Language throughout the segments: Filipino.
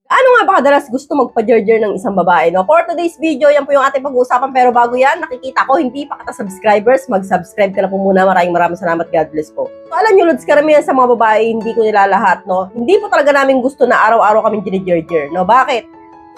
Ano nga ba kadalas gusto magpa-jerjer ng isang babae, no? For today's video, yan po yung ating pag-uusapan. Pero bago yan, nakikita ko, hindi pa kita subscribers, mag-subscribe ka na po muna. Maraming salamat. God bless po. So, alam nyo, Lods, karamihan sa mga babae, hindi ko nilalahat, no? Hindi po talaga namin gusto na araw-araw kami gine-jerjer, no? Bakit?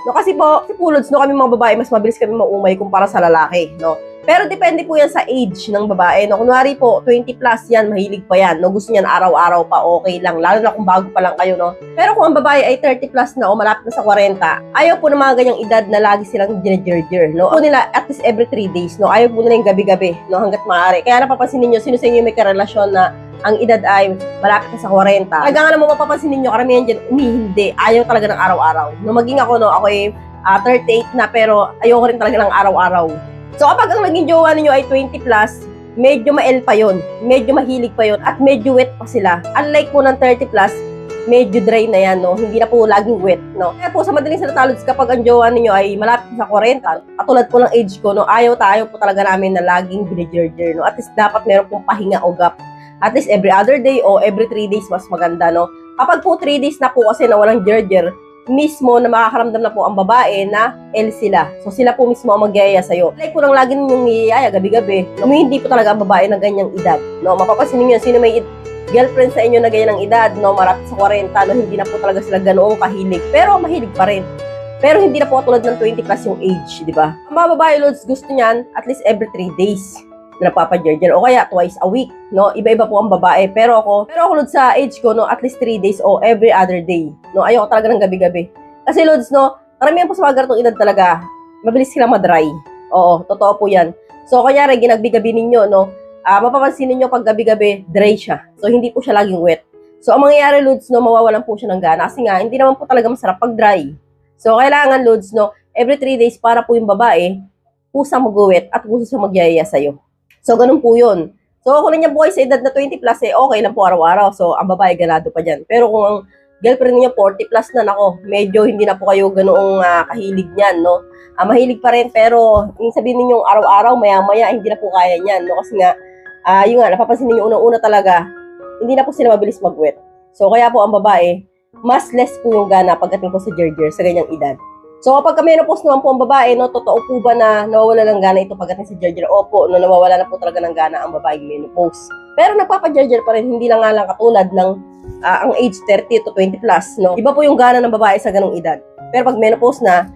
No, kasi po, Lods, no, kami mga babae, mas mabilis kami maumay kumpara sa lalaki, no? Pero depende po yan sa age ng babae, no? Kunwari po, 20 plus yan, mahilig pa yan, no? Gusto niyan araw-araw pa, okay lang. Lalo na kung bago pa lang kayo, no? Pero kung ang babae ay 30 plus na o malapit na sa 40, ayaw po ng mga ganyang edad na lagi silang gine-jerjer, no? O nila, at least every 3 days, no? Ayaw po nila yung gabi-gabi, no? Hanggat maaari. Kaya napapansin ninyo, sino sa inyo may karelasyon na ang edad ay malapit na sa 40. Kaya nga naman mapapansin ninyo, karamihan dyan, umihindi. Ayaw talaga ng araw-araw. No, maging ako, no? Ako ay 38 na, pero ayoko rin talaga ng araw-araw. So kapag ang naging jowa ninyo ay 20 plus, medyo ma-L pa yun, medyo mahilig pa yun, at medyo wet pa sila. Unlike po ng 30 plus, medyo dry na yan, no? Hindi na po laging wet, no? Kaya po sa madaling salita, Lods, kapag ang jowa ninyo ay malapit sa 40, katulad po ng age ko, no? Ayaw po talaga namin na laging gine-jerjer, no? At least dapat meron pong pahinga o gap. At least every other day o every 3 days mas maganda, no? Kapag po 3 days na po kasi na walang jerjer, mismo na makakaramdam na po ang babae na L sila. So sila po mismo ang magyayaya sa'yo. Like po nang lagi ninyong niyayaya gabi-gabi, no, hindi po talaga ang babae ng ganyang edad. No, mapapansin niyo sino may girlfriend sa inyo na ganyan ng edad, no, marapit sa 40, no, hindi na po talaga sila ganoong kahilig. Pero mahilig pa rin. Pero hindi na po tulad ng 20 plus yung age, di ba? Ang mga babae, Lods, gusto niyan at least every 3 days na napapa-jerjer o kaya twice a week, no? Iba-iba po ang babae. Pero ako Lods, sa age ko, no, at least 3 days o every other day. No, ayoko talaga ng gabi-gabi. Kasi Lods, no, karamihan po sa mga ganitong edad talaga, mabilis sila madry. Oo, totoo po yan. So, kunyari, ginagbi-gabi ninyo, no, mapapansin ninyo pag gabi-gabi, dry siya. So, hindi po siya laging wet. So, ang mangyayari, Lods, no, mawawalan po siya ng gana. Kasi nga, hindi naman po talaga masarap pag dry. So, kailangan, Lods, no, every 3 days para po yung babae, pusang mag-wet at pusa siya magyayaya sa'yo. So, ganun po yun. So, kung nandiyan po kayo sa edad na 20 plus, okay lang po araw-araw. So, ang babae ganado pa dyan. Pero kung ang girlfriend niyo 40 plus na, nako, medyo hindi na po kayo ganoong kahilig niyan, no? Mahilig pa rin, pero yung sabihin ninyong araw-araw, maya-maya, hindi na po kaya niyan, no? Kasi nga, yung nga, napapansin niyo unang-una talaga, hindi na po sila mabilis mag-wet. So, kaya po ang babae, mas less po yung gana pagdating po sa jerjer sa ganyang edad. So, kapag menopause naman po ang babae, no, totoo po ba na nawawala ng gana ito pagdating sa jerjer? Opo, no, nawawala na po talaga ng gana ang babaeng menopause. Pero nagpapa-jerjer pa rin, hindi lang nga lang katulad ng ang age 30 to 20 plus, no? Iba po yung gana ng babae sa ganung edad. Pero pag menopause na,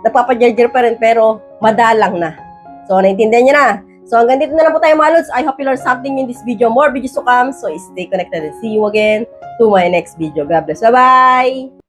nagpapa-jerjer pa rin, pero madalang na. So, naintindihan niyo na. So, hanggang dito na lang po tayo, mga Lods. I hope you learned something in this video. More videos to come. So, stay connected and see you again to my next video. God bless. Bye-bye!